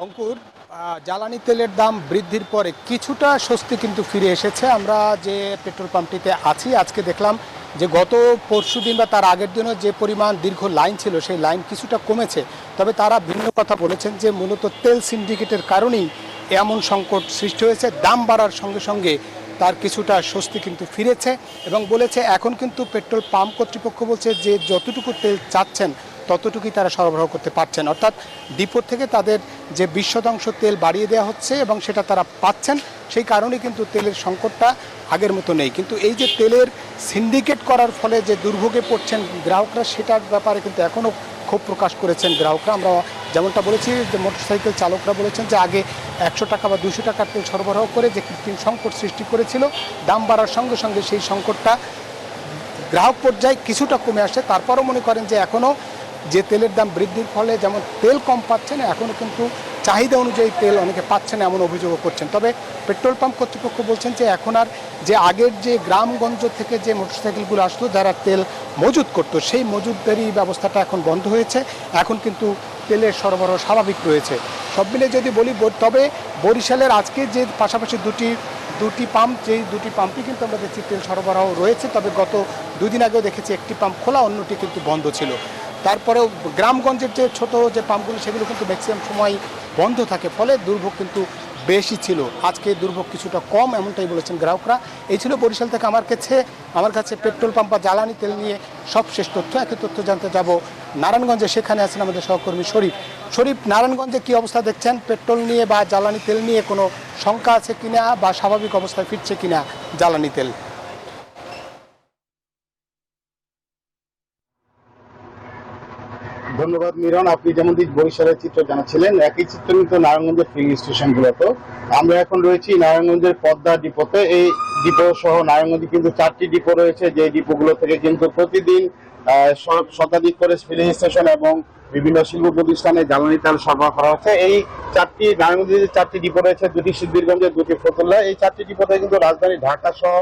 অঙ্কুর, জ্বালানি তেলের দাম বৃদ্ধির পরে কিছুটা স্বস্তি কিন্তু ফিরে এসেছে। আমরা যে পেট্রোল পাম্পটিতে আছি আজকে দেখলাম যে গত পরশুদিন বা তার আগের দিনও যে পরিমাণ দীর্ঘ লাইন ছিল সেই লাইন কিছুটা কমেছে। তবে তারা ভিন্ন কথা বলেছেন যে মূলত তেল সিন্ডিকেটের কারণেই এমন সংকট সৃষ্টি হয়েছে। দাম বাড়ার সঙ্গে সঙ্গে তার কিছুটা স্বস্তি কিন্তু ফিরেছে এবং বলেছে এখন কিন্তু পেট্রোল পাম্প কর্তৃপক্ষ বলছে যে যতটুকু তেল চাচ্ছেন ততটুকুই তারা সরবরাহ করতে পারছেন, অর্থাৎ ডিপো থেকে তাদের যে 20% তেল বাড়িয়ে দেওয়া হচ্ছে এবং সেটা তারা পাচ্ছেন। সেই কারণেই কিন্তু তেলের সংকটটা আগের মতো নেই। কিন্তু এই যে তেলের সিন্ডিকেট করার ফলে যে দুর্ভোগে পড়ছেন গ্রাহকরা, সেটার ব্যাপারে কিন্তু এখনও ক্ষোভ প্রকাশ করেছেন গ্রাহকরা। আমরা যেমনটা বলেছি যে মোটরসাইকেল চালকরা বলেছেন যে আগে 100 টাকা বা 200 টাকার তেল সরবরাহ করে যে কৃত্রিম সংকট সৃষ্টি করেছিল, দাম বাড়ার সঙ্গে সঙ্গে সেই সংকটটা গ্রাহক পর্যায়ে কিছুটা কমে আসে। তারপরও মনে করেন যে এখনও যে তেলের দাম বৃদ্ধির ফলে যেমন তেল কম পাচ্ছেন, এখনও কিন্তু চাহিদা অনুযায়ী তেল অনেকে পাচ্ছেন এমন অভিযোগও করছেন। তবে পেট্রোল পাম্প কর্তৃপক্ষ বলছেন যে এখন আর যে আগের যে গ্রামগঞ্জ থেকে যে মোটরসাইকেলগুলো আসতো যারা তেল মজুত করতো, সেই মজুতদারি ব্যবস্থাটা এখন বন্ধ হয়েছে। এখন কিন্তু তেলের সরবরাহ স্বাভাবিক রয়েছে। সব মিলে যদি বলি, তবে বরিশালের আজকে যে পাশাপাশি দুটি পাম্প, যেই দুটি পাম্পই কিন্তু আমরা দেখছি তেল সরবরাহ রয়েছে। তবে গত 2 দিন আগেও দেখেছি একটি পাম্প খোলা, অন্যটি কিন্তু বন্ধ ছিল। তারপরেও গ্রামগঞ্জের যে ছোট যে পাম্পগুলো সেগুলো কিন্তু ম্যাক্সিমাম সময় বন্ধ থাকে, ফলে দুর্ভোগ কিন্তু বেশি ছিল। আজকে দুর্ভোগ কিছুটা কম, এমনটাই বলেছেন গ্রাহকরা। এই ছিল বরিশাল থেকে আমার কাছে পেট্রোল পাম্প বা জ্বালানি তেল নিয়ে সবশেষ তথ্য। একই তথ্য জানতে যাব নারায়ণগঞ্জে, সেখানে আছেন আমাদের সহকর্মী শরীফ। নারায়ণগঞ্জে কি অবস্থা দেখছেন পেট্রোল নিয়ে বা জ্বালানি তেল নিয়ে? কোনো শঙ্কা আছে কিনা বা স্বাভাবিক অবস্থায় ফিরছে কিনা জ্বালানি তেল? ধন্যবাদ মিরন, আপনি যেমন বরিশালের চিত্র জানাচ্ছিলেন একই চিত্র কিন্তু নারায়ণগঞ্জের ফিলিং স্টেশনগুলোতে। আমরা এখন রয়েছি নারায়ণগঞ্জের পদ্মা ডিপোতে। এই ডিপো সহ নারায়ণগঞ্জে কিন্তু 4টি ডিপো রয়েছে, যে ডিপোগুলো থেকে কিন্তু প্রতিদিন শতাধিক করে ফিলিং স্টেশন এবং বিভিন্ন শিল্প প্রতিষ্ঠানে জ্বালানি তেল সরবরাহ করা হচ্ছে। এই নারায়ণগঞ্জে যে 4টি ডিপো রয়েছে, 2টি সিদ্ধিরগঞ্জে, 2টি ফতুল্লা। এই 4টি ডিপোতে কিন্তু রাজধানী ঢাকা সহ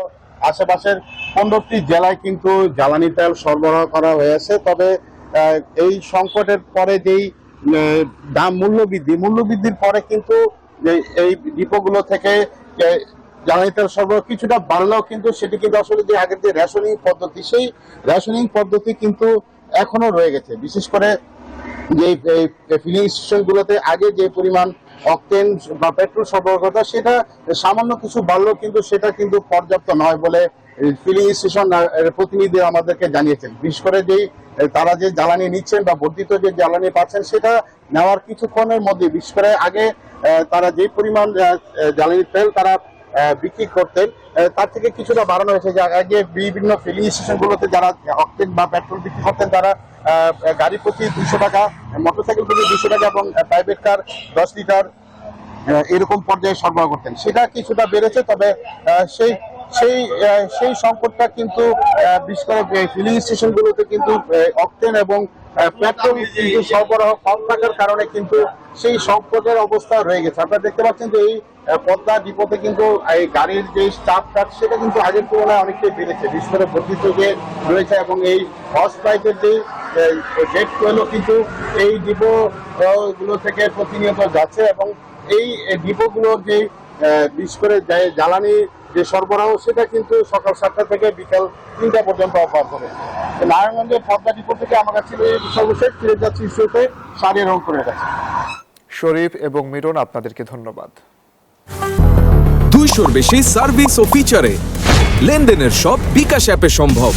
আশেপাশের 15টি জেলায় কিন্তু জ্বালানি তেল সরবরাহ করা হয়েছে। তবে এই সংকটের পরে যেই মূল্যবৃদ্ধির পরে কিন্তু এই ডিপোগুলো থেকে জ্বালানি তেল সরবরাহ কিছুটা বাড়লেও কিন্তু সেটি কিন্তু আসলে যে আগের যে রেশনিং পদ্ধতি, সেই রেশনিং পদ্ধতি কিন্তু এখনো রয়ে গেছে। বিশেষ করে যে ফিলিং স্টেশনগুলোতে আগে যে পরিমাণ অকটেন বা পেট্রোল সরবরাহ করতে, সেটা সামান্য কিছু বাড়লেও কিন্তু সেটা কিন্তু পর্যাপ্ত নয় বলে ফিলিং স্টেশন প্রতিনিধি আমাদেরকে জানিয়েছেন। বিশেষ করে যেই তারা যে জ্বালানি নিচ্ছেন বা বর্ধিত যে জ্বালানি পাচ্ছেন, সেটা নেওয়ার কিছুক্ষণের মধ্যে, বিশেষ করে আগে তারা যে পরিমাণ জ্বালানি তেল তারা বিক্রি করতেন, তার থেকে কিছুটা বাড়ানো হয়েছে। যে আগে বিভিন্ন ফিলিং স্টেশনগুলোতে যারা অকটেন বা পেট্রোল বিক্রি করতেন, তারা গাড়ি প্রতি 200 টাকা, মোটরসাইকেল প্রতি 200 টাকা এবং প্রাইভেট কার 10 লিটার এরকম পর্যায়ে সরবরাহ করতেন। সেটা কিছুটা বেড়েছে। তবে সেই সেই সেই সংকটটা কিন্তু বিশেষ করে ফিলিং স্টেশনগুলোতে কিন্তু অকটেন এবং পেট্রোল কিন্তু সরবরাহ কম থাকার কারণে কিন্তু সেই সংকটের অবস্থা রয়ে গেছে। আপনারা দেখতে পাচ্ছেন যে এই পদ্মা ডিপোতে কিন্তু এই গাড়ির যে স্টাফ কাট, সেটা কিন্তু আগের তুলনায় অনেকটাই বেড়েছে, বিশেষ করে বর্ধিত যে রয়েছে। এবং এই হর্স পাইপের যে জেট ফুয়েলও কিন্তু এই ডিপো গুলো থেকে প্রতিনিয়ত যাচ্ছে এবং এই ডিপোগুলোর যে বিশেষ করে জ্বালানি যে সরবরাহ, সেটা কিন্তু সকাল 7টা থেকে বিকাল 3টা পর্যন্ত অফার করে। নারায়ণগঞ্জের পদ্মা ডিপো থেকে আমার কাছে সর্বশেষ ফিরে যাচ্ছি ইস্যুতে সারিয়া রংপুরের কাছে। শরীফ এবং মিরন, আপনাদেরকে ধন্যবাদ। 200-র বেশি সার্ভিস ও ফিচারে লেনদেনের সব বিকাশ অ্যাপে সম্ভব।